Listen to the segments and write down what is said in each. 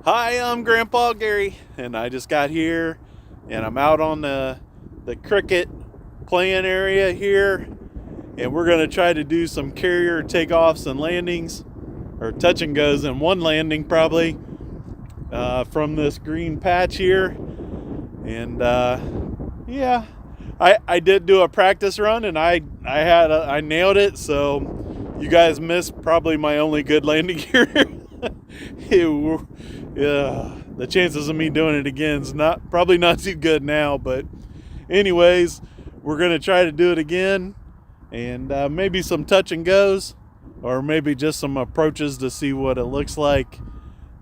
Hi, I'm Grandpa Gary, and I just got here, and I'm out on the cricket playing area here, and we're gonna try to do some carrier takeoffs and landings, or touch and goes in one landing probably, from this green patch here, and yeah, I did do a practice run, and I nailed it. So you guys missed probably my only good landing here. Yeah, the chances of me doing it again is probably not too good now, but anyways, we're gonna try to do it again, and maybe some touch and goes, or maybe just some approaches to see what it looks like,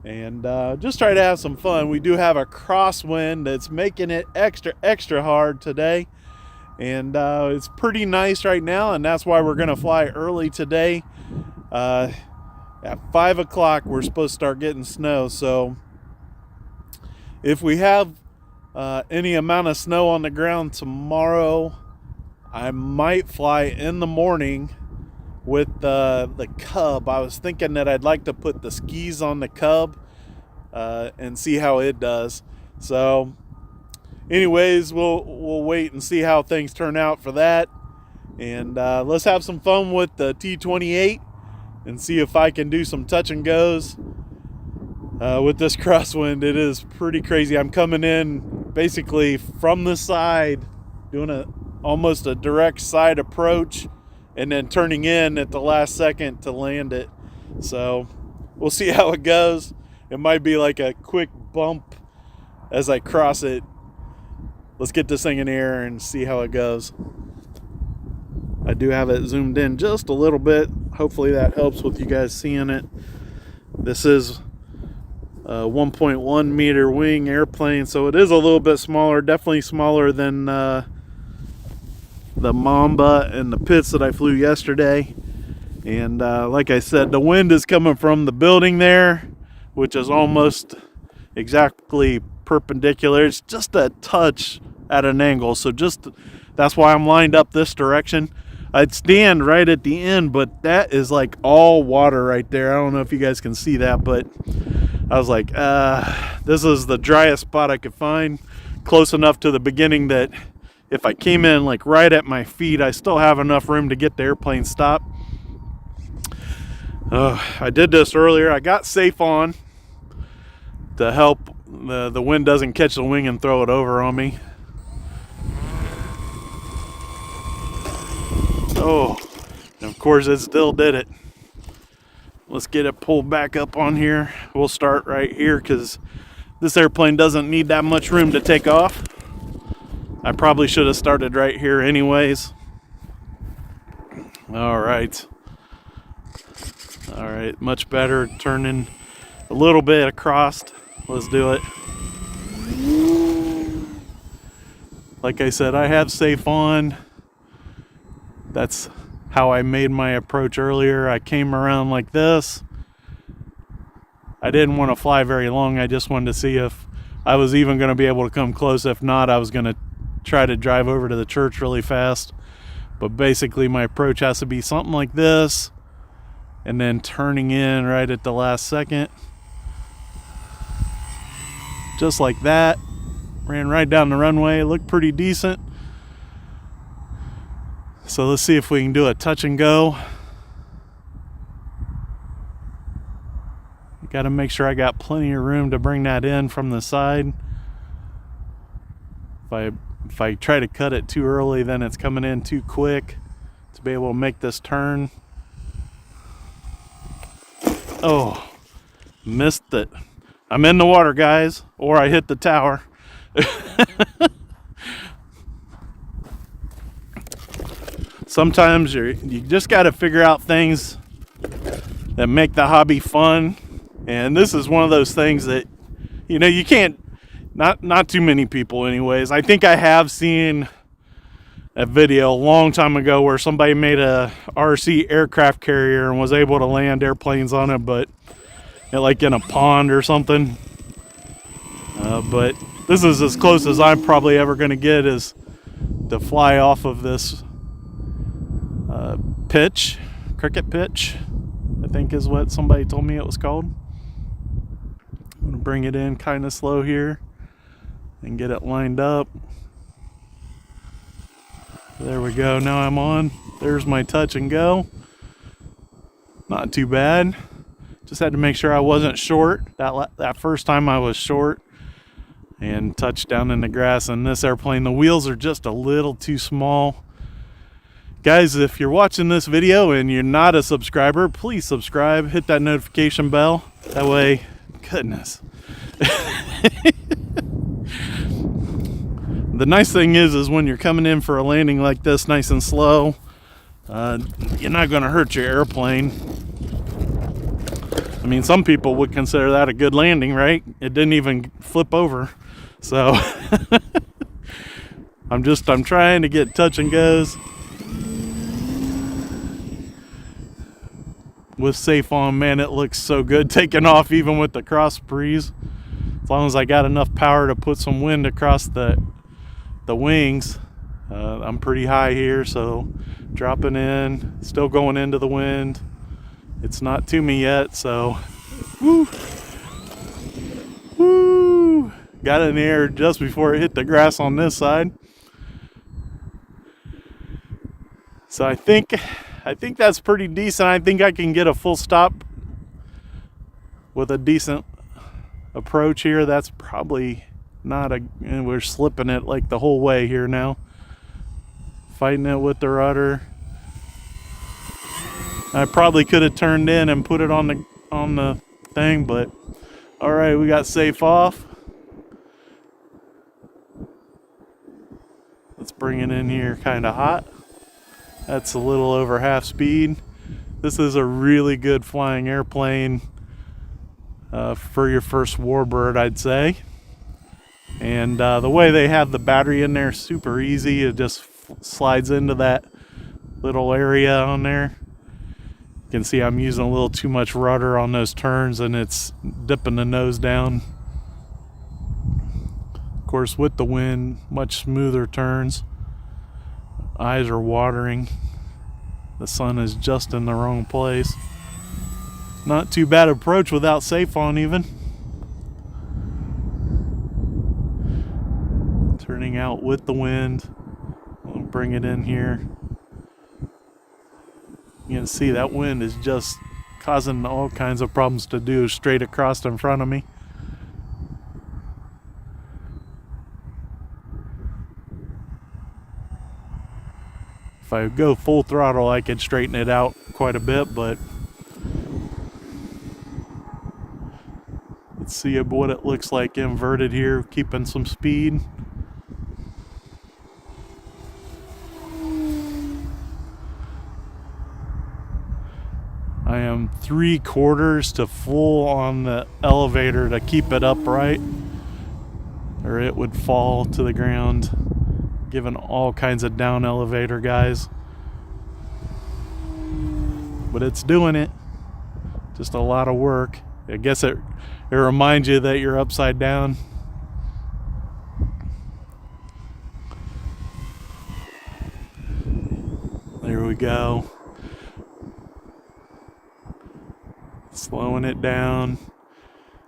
and just try to have some fun. We do have a crosswind that's making it extra hard today, and it's pretty nice right now, and that's why we're gonna fly early today. At 5 o'clock, we're supposed to start getting snow. So if we have any amount of snow on the ground tomorrow, I might fly in the morning with the Cub. I was thinking that I'd like to put the skis on the Cub and see how it does. So anyways, we'll wait and see how things turn out for that. And let's have some fun with the T-28 and see if I can do some touch and goes with this crosswind. It is pretty crazy. I'm coming in basically from the side, doing almost a direct side approach, and then turning in at the last second to land it. So we'll see how it goes. It might be like a quick bump as I cross it. Let's get this thing in the air and see how it goes. I do have it zoomed in just a little bit. Hopefully that helps with you guys seeing it. This is a 1.1 meter wing airplane, so it is a little bit smaller, definitely smaller than the Mamba and the Pitts that I flew yesterday. And like I said, the wind is coming from the building there, which is almost exactly perpendicular. It's just a touch at an angle, so that's why I'm lined up this direction. I'd stand right at the end, but that is like all water right there. I don't know if you guys can see that, but I was like, this is the driest spot I could find, close enough to the beginning that if I came in like right at my feet, I still have enough room to get the airplane stopped. I did this earlier. I got safe on to help the wind doesn't catch the wing and throw it over on me. Oh, and of course it still did it. Let's get it pulled back up on here. We'll start right here because this airplane doesn't need that much room to take off. I probably should have started right here anyways. All right, much better. Turning a little bit across. Let's do it. Like I said, I have safe on. That's how I made my approach earlier. I came around like this. I didn't want to fly very long. I just wanted to see if I was even going to be able to come close. If not, I was going to try to drive over to the church really fast. But basically my approach has to be something like this, and then turning in right at the last second. Just like that. Ran right down the runway. Looked pretty decent. So let's see if we can do a touch and go. Got to make sure I got plenty of room to bring that in from the side. If I try to cut it too early, then it's coming in too quick to be able to make this turn. Oh, missed it. I'm in the water, guys, or I hit the tower. Sometimes you just got to figure out things that make the hobby fun, and this is one of those things that you can't. Not too many people, anyways. I think I have seen a video a long time ago where somebody made a RC aircraft carrier and was able to land airplanes on it, but like in a pond or something. But this is as close as I'm probably ever going to get, is to fly off of this cricket pitch, I think is what somebody told me it was called. I'm going to bring it in kind of slow here and get it lined up. There we go. Now I'm on. There's my touch and go. Not too bad. Just had to make sure I wasn't short. That first time I was short and touched down in the grass. And this airplane, the wheels are just a little too small. Guys, if you're watching this video and you're not a subscriber, please subscribe. Hit that notification bell. That way, goodness. The nice thing is when you're coming in for a landing like this, nice and slow, you're not going to hurt your airplane. I mean, some people would consider that a good landing, right? It didn't even flip over. So I'm trying to get touch and goes with safe on. Man, it looks so good taking off even with the cross breeze. As long as I got enough power to put some wind across the wings. I'm pretty high here, so dropping in, still going into the wind. It's not to me yet, so woo, woo. Got in the air just before it hit the grass on this side. So I think that's pretty decent. I think I can get a full stop with a decent approach here. That's probably not and we're slipping it like the whole way here now. Fighting it with the rudder. I probably could have turned in and put it on the thing, but all right, we got safe off. Let's bring it in here kind of hot. That's a little over half speed. This is a really good flying airplane for your first warbird, I'd say. And the way they have the battery in there, super easy. It just slides into that little area on there. You can see I'm using a little too much rudder on those turns and it's dipping the nose down. Of course, with the wind, much smoother turns. Eyes are watering. The sun is just in the wrong place. Not too bad approach without safe on even. Turning out with the wind. I'll bring it in here. You can see that wind is just causing all kinds of problems to do straight across in front of me. If I go full throttle, I could straighten it out quite a bit, but let's see what it looks like inverted here, keeping some speed. I am 3/4 to full on the elevator to keep it upright, or it would fall to the ground. Giving all kinds of down elevator, guys. But it's doing it. Just a lot of work. I guess it reminds you that you're upside down. There we go. Slowing it down.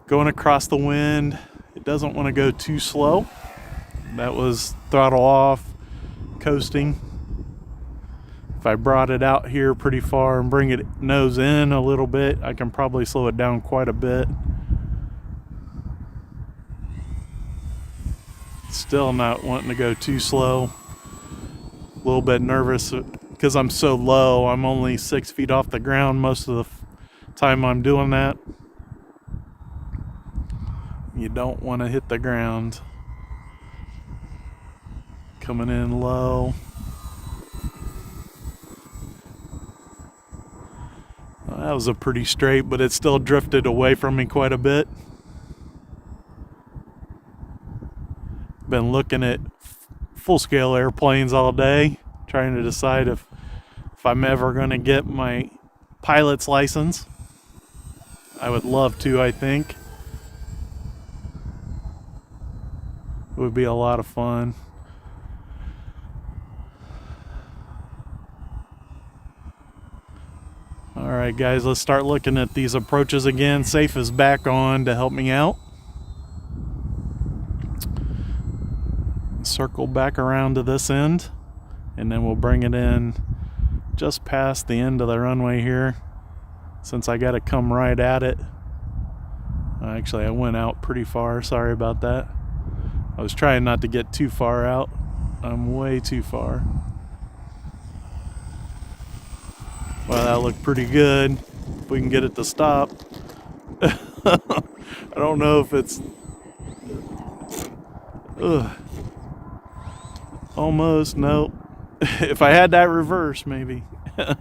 Going across the wind. It doesn't want to go too slow. That was throttle off, coasting. If I brought it out here pretty far and bring it nose in a little bit, I can probably slow it down quite a bit. Still not wanting to go too slow. A little bit nervous because I'm so low. I'm only 6 feet off the ground most of the time I'm doing that. You don't want to hit the ground. Coming in low. Well, that was a pretty straight, but it still drifted away from me quite a bit. Been looking at full-scale airplanes all day, trying to decide if I'm ever going to get my pilot's license. I would love to, I think. It would be a lot of fun. Alright guys, let's start looking at these approaches again. Safe is back on to help me out. circle back around to this end, and then we'll bring it in just past the end of the runway here, since I got to come right at it. Actually, I went out pretty far. Sorry about that. I was trying not to get too far out. I'm way too far. Well, that looked pretty good. If we can get it to stop. I don't know if it's... Ugh. Almost, nope. If I had that reverse, maybe. So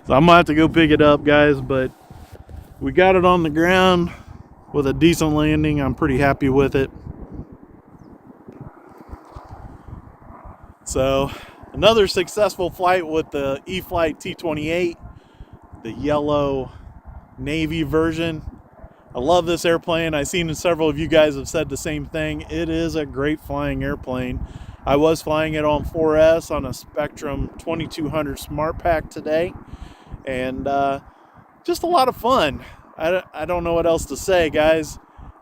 I'm gonna have to go pick it up, guys, but we got it on the ground with a decent landing. I'm pretty happy with it. So another successful flight with the E-flite T-28, the yellow navy version. I love this airplane. I've seen several of you guys have said the same thing. It is a great flying airplane. I was flying it on 4S on a Spectrum 2200 Smart Pack today, and just a lot of fun. I don't know what else to say, guys.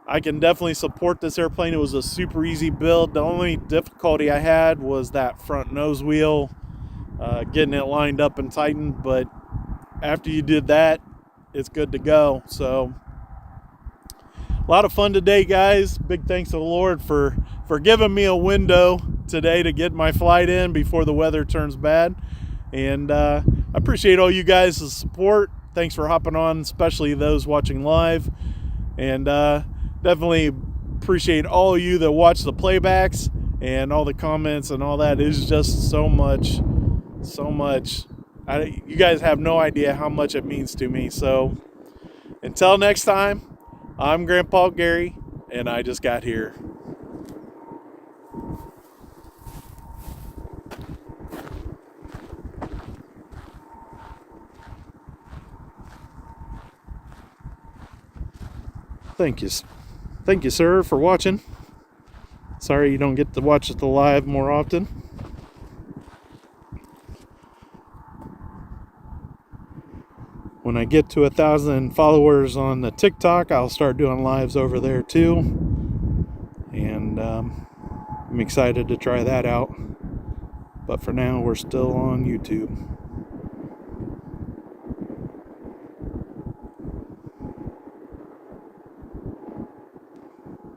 I can definitely support this airplane. It was a super easy build. The only difficulty I had was that front nose wheel, getting it lined up and tightened, but after you did that, it's good to go. So a lot of fun today, guys. Big thanks to the Lord for giving me a window today to get my flight in before the weather turns bad. And I appreciate all you guys' support. Thanks for hopping on, especially those watching live. And definitely appreciate all of you that watch the playbacks and all the comments and all that. It is just so much. You guys have no idea how much it means to me. So until next time, I'm Grandpa Gary, and I just got here. Thank you, sir, for watching. Sorry you don't get to watch the live more often. When I get to 1,000 followers on the TikTok, I'll start doing lives over there too. And I'm excited to try that out. But for now, we're still on YouTube.